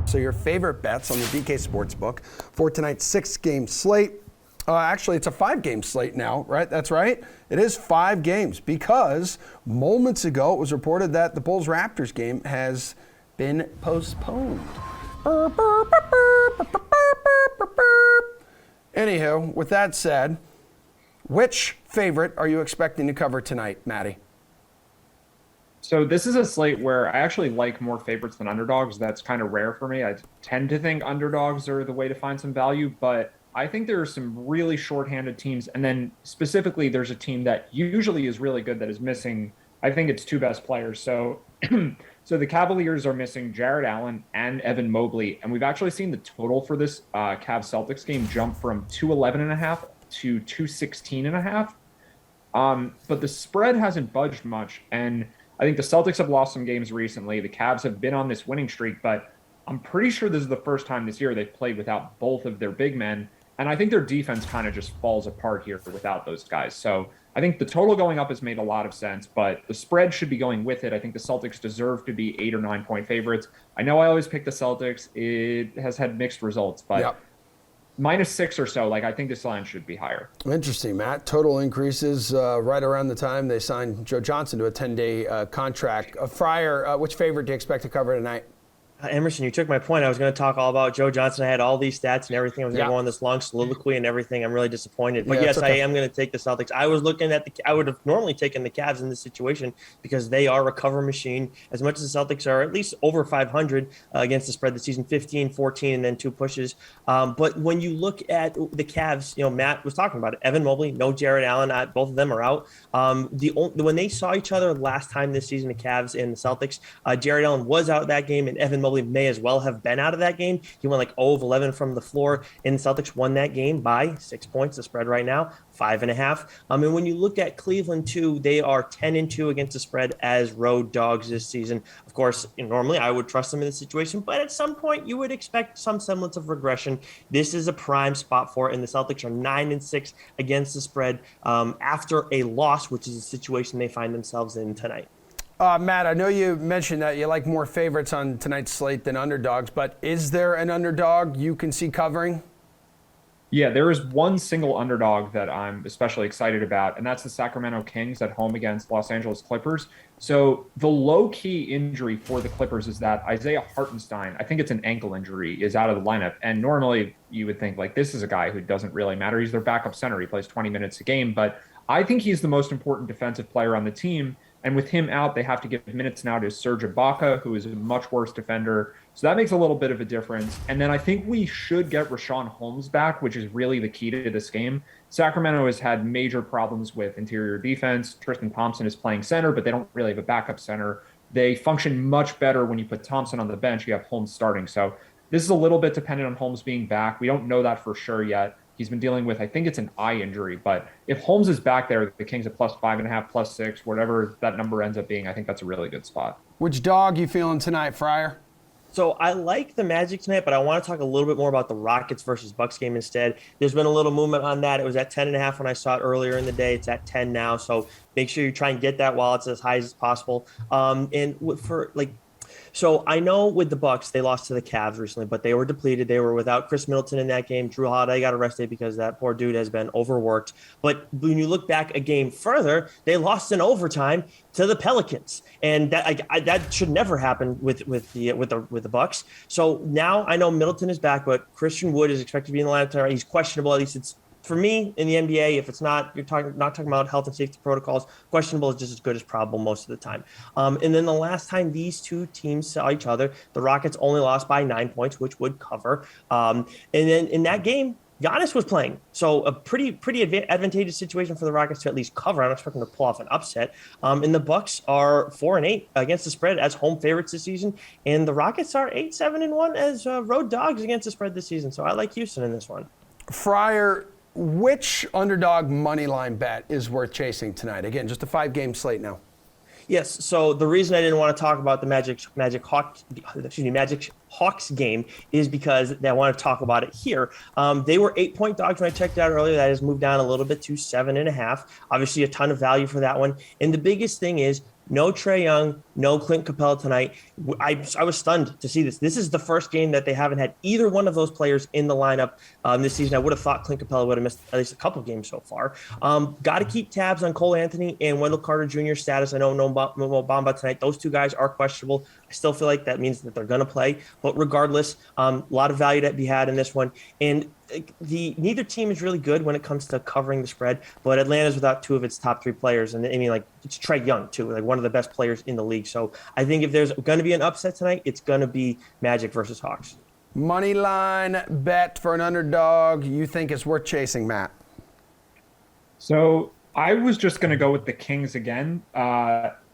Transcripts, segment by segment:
So your favorite bets on the DK Sportsbook for tonight's 6-game slate. Actually, it's a 5-game slate now, right? That's right. It is 5 games because moments ago it was reported that the Bulls-Raptors game has been postponed. Anywho, with that said, which favorite are you expecting to cover tonight, Maddie? So this is a slate where I actually like more favorites than underdogs. That's kind of rare for me. I tend to think underdogs are the way to find some value, but I think there are some really shorthanded teams. And then specifically, there's a team that usually is really good that is missing, I think it's 2 best players. So so the Cavaliers are missing Jared Allen and Evan Mobley. And we've actually seen the total for this Cavs-Celtics game jump from 211.5 to 216.5. But the spread hasn't budged much. And I think the Celtics have lost some games recently. The Cavs have been on this winning streak, but I'm pretty sure this is the first time this year they've played without both of their big men. And I think their defense kind of just falls apart here without those guys. So I think the total going up has made a lot of sense, but the spread should be going with it. I think the Celtics deserve to be 8 or 9 point favorites. I know I always pick the Celtics. It has had mixed results, but -6 or so, like I think this line should be higher. Interesting, Matt. Total increases right around the time they signed Joe Johnson to a 10-day contract. Friar, which favorite do you expect to cover tonight? Emerson, you took my point. I was going to talk all about Joe Johnson. I had all these stats and everything. I was going to go on this long soliloquy and everything. I'm really disappointed. But yes, okay. I am going to take the Celtics. I was looking at I would have normally taken the Cavs in this situation because they are a cover machine. As much as the Celtics are at least over 500 against the spread this season, 15, 14, and then 2 pushes. But when you look at the Cavs, Matt was talking about it. Evan Mobley, no Jared Allen. Both of them are out. When they saw each other last time this season, the Cavs and the Celtics, Jared Allen was out that game, and Evan Mobley may as well have been out of that game. He went like 0 of 11 from the floor, and the Celtics won that game by 6 points. The spread right now, 5.5. And when you look at Cleveland too, they are 10-2 against the spread as road dogs this season. Of course, normally I would trust them in this situation, but at some point you would expect some semblance of regression. This is a prime spot for it, and the Celtics are 9-6 against the spread after a loss, which is a situation they find themselves in tonight. Matt, I know you mentioned that you like more favorites on tonight's slate than underdogs, but is there an underdog you can see covering? Yeah, there is one single underdog that I'm especially excited about, and that's the Sacramento Kings at home against Los Angeles Clippers. So the low-key injury for the Clippers is that Isaiah Hartenstein, I think it's an ankle injury, is out of the lineup. And normally you would think, like, this is a guy who doesn't really matter. He's their backup center. He plays 20 minutes a game. But I think he's the most important defensive player on the team. And with him out, they have to give minutes now to Serge Ibaka, who is a much worse defender. So that makes a little bit of a difference. And then I think we should get Richaun Holmes back, which is really the key to this game. Sacramento has had major problems with interior defense. Tristan Thompson is playing center, but they don't really have a backup center. They function much better when you put Thompson on the bench. You have Holmes starting. So this is a little bit dependent on Holmes being back. We don't know that for sure yet. He's been dealing with, I think it's an eye injury, but if Holmes is back there, the Kings at +5.5, +6, whatever that number ends up being, I think that's a really good spot. Which dog you feeling tonight, Friar? So I like the Magic tonight, but I want to talk a little bit more about the Rockets versus Bucks game instead. There's been a little movement on that. It was at 10.5 when I saw it earlier in the day. It's at 10 now. So make sure you try and get that while it's as high as possible. So I know with the Bucks, they lost to the Cavs recently, but they were depleted. They were without Chris Middleton in that game. Drew Holiday got arrested because that poor dude has been overworked. But when you look back a game further, they lost in overtime to the Pelicans, and that should never happen with the Bucks. So now I know Middleton is back, but Christian Wood is expected to be in the lineup tonight. He's questionable. At least it's. For me, in the NBA, if it's not, not talking about health and safety protocols, questionable is just as good as probable most of the time. And then the last time these two teams saw each other, the Rockets only lost by 9 points, which would cover. And then in that game, Giannis was playing. So a pretty advantageous situation for the Rockets to at least cover. I'm expecting them to pull off an upset. And the Bucks are 4-8 against the spread as home favorites this season. And the Rockets are 8-7-1 as road dogs against the spread this season. So I like Houston in this one. Friar, which underdog money line bet is worth chasing tonight? Again, just a 5-game slate now. Yes. So the reason I didn't want to talk about the Magic Hawks game is because I want to talk about it here. They were 8-point dogs when I checked out earlier. That has moved down a little bit to 7.5. Obviously, a ton of value for that one. And the biggest thing is No Trae Young, no Clint Capella tonight. I was stunned to see this. This is the first game that they haven't had either one of those players in the lineup this season. I would have thought Clint Capella would have missed at least a couple of games so far. Got to keep tabs on Cole Anthony and Wendell Carter Jr.'s status. I know no Bamba tonight. Those two guys are questionable. I still feel like that means that they're going to play. But regardless, a lot of value to be had in this one. And neither team is really good when it comes to covering the spread, but Atlanta's without two of its top three players, and I mean, like, it's Trae Young too, like one of the best players in the league. So I think if there's going to be an upset tonight, it's going to be Magic versus Hawks. Money line bet for an underdog you think is worth chasing, Matt? So I was just going to go with the Kings again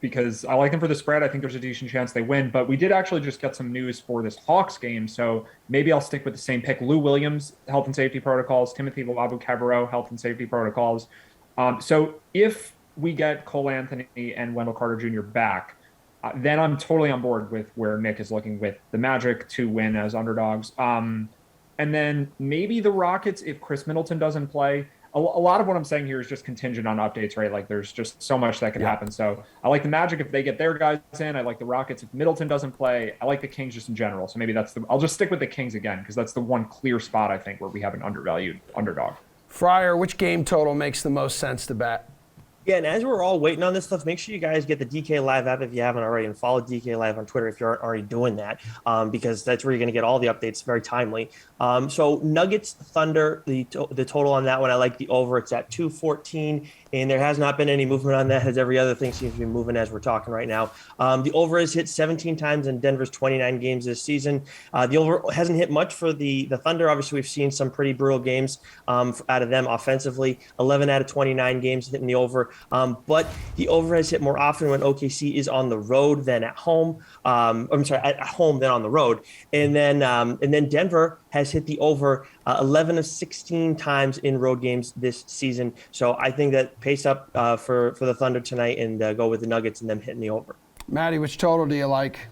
because I like them for the spread. I think there's a decent chance they win. But we did actually just get some news for this Hawks game, so maybe I'll stick with the same pick. Lou Williams, health and safety protocols. Timothy Luwawu-Cabarrot, health and safety protocols. So if we get Cole Anthony and Wendell Carter Jr. back, then I'm totally on board with where Nick is looking with the Magic to win as underdogs. And then maybe the Rockets if Chris Middleton doesn't play. A lot of what I'm saying here is just contingent on updates, right? Like there's just so much that can happen. So I like the Magic if they get their guys in. I like the Rockets if Middleton doesn't play. I like the Kings just in general. So maybe I'll just stick with the Kings again because that's the one clear spot I think where we have an undervalued underdog. Friar, which game total makes the most sense to bet? Yeah, and as we're all waiting on this stuff, make sure you guys get the DK Live app if you haven't already, and follow DK Live on Twitter if you aren't already doing that, because that's where you're going to get all the updates very timely. So Nuggets, Thunder, the total on that one, I like the over. It's at 214, and there has not been any movement on that as every other thing seems to be moving as we're talking right now. The over has hit 17 times in Denver's 29 games this season. The over hasn't hit much for the Thunder. Obviously, we've seen some pretty brutal games out of them offensively. 11 out of 29 games hitting the over. But the over has hit more often when OKC is on the road than at home. At home than on the road. And then Denver has hit the over 11 of 16 times in road games this season. So I think that pace up for the Thunder tonight and go with the Nuggets and them hitting the over. Matty, which total do you like?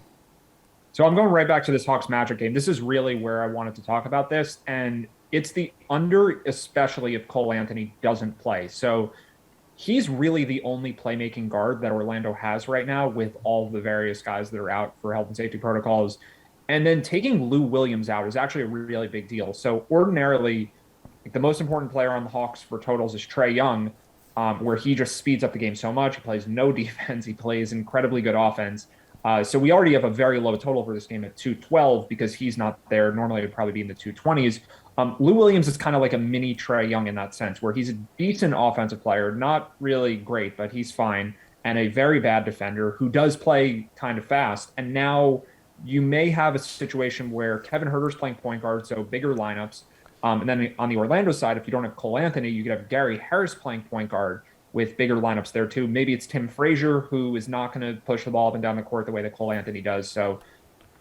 So I'm going right back to this Hawks Magic game. This is really where I wanted to talk about this, and it's the under, especially if Cole Anthony doesn't play. So he's really the only playmaking guard that Orlando has right now with all the various guys that are out for health and safety protocols. And then taking Lou Williams out is actually a really big deal. So ordinarily, the most important player on the Hawks for totals is Trae Young, where he just speeds up the game so much. He plays no defense. He plays incredibly good offense. So we already have a very low total for this game at 212 because he's not there. Normally it would probably be in the 220s. Lou Williams is kind of like a mini Trae Young in that sense, where he's a decent offensive player, not really great, but he's fine, and a very bad defender who does play kind of fast. And now you may have a situation where Kevin Huerter's playing point guard, so bigger lineups. And then on the Orlando side, if you don't have Cole Anthony, you could have Gary Harris playing point guard with bigger lineups there too. Maybe it's Tim Frazier, who is not going to push the ball up and down the court the way that Cole Anthony does. So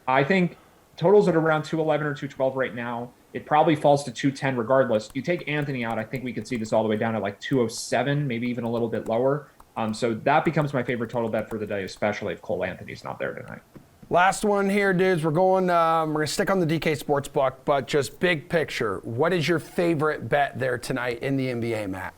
I think totals at around 211 or 212 right now. It probably falls to 210 regardless. You take Anthony out, I think we could see this all the way down to like 207, maybe even a little bit lower. So that becomes my favorite total bet for the day, especially if Cole Anthony's not there tonight. Last one here, dudes. We're going to stick on the DK Sportsbook, but just big picture. What is your favorite bet there tonight in the NBA, Matt?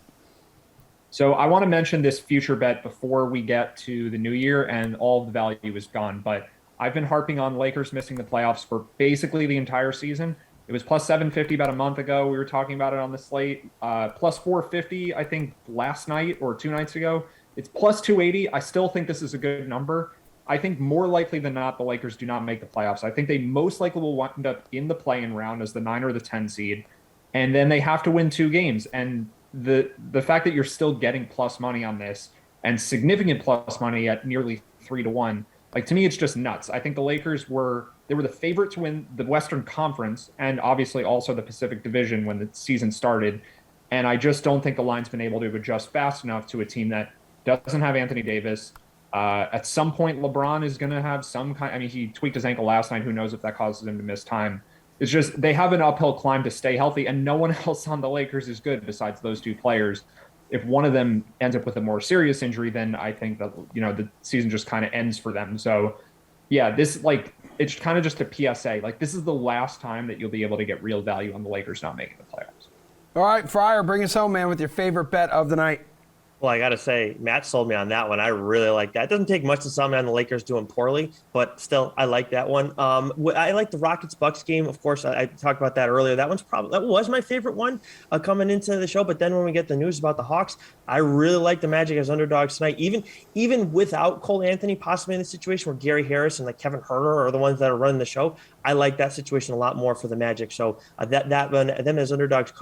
So I want to mention this future bet before we get to the new year and all of the value is gone. But I've been harping on Lakers missing the playoffs for basically the entire season. It was plus 750 about a month ago. We were talking about it on the slate. Plus 450, I think, last night or 2 nights ago. It's plus 280. I still think this is a good number. I think more likely than not, the Lakers do not make the playoffs. I think they most likely will wind up in the play-in round as the 9 or the 10 seed. And then they have to win 2 games. And the fact that you're still getting plus money on this and significant plus money at nearly 3-1, like, to me, it's just nuts. I think the Lakers were the favorite to win the Western Conference and obviously also the Pacific Division when the season started. And I just don't think the line's been able to adjust fast enough to a team that doesn't have Anthony Davis. At some point, LeBron is going to have some kind. I mean, he tweaked his ankle last night. Who knows if that causes him to miss time? It's just they have an uphill climb to stay healthy, and no one else on the Lakers is good besides those 2 players. If one of them ends up with a more serious injury, then I think that, the season just kind of ends for them. So, yeah, it's kind of just a PSA. Like, this is the last time that you'll be able to get real value on the Lakers not making the playoffs. All right, Friar, bring us home, man, with your favorite bet of the night. Well, I got to say, Matt sold me on that one. I really like that. It doesn't take much to sell me on the Lakers doing poorly, but still, I like that one. I like the Rockets-Bucks game. Of course, I talked about that earlier. That was my favorite one coming into the show. But then when we get the news about the Hawks, I really like the Magic as underdogs tonight. Even without Cole Anthony possibly in the situation where Gary Harris and like Kevin Huerter are the ones that are running the show, I like that situation a lot more for the Magic. So that one, them as underdogs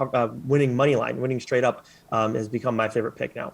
winning money line, winning straight up, has become my favorite pick now.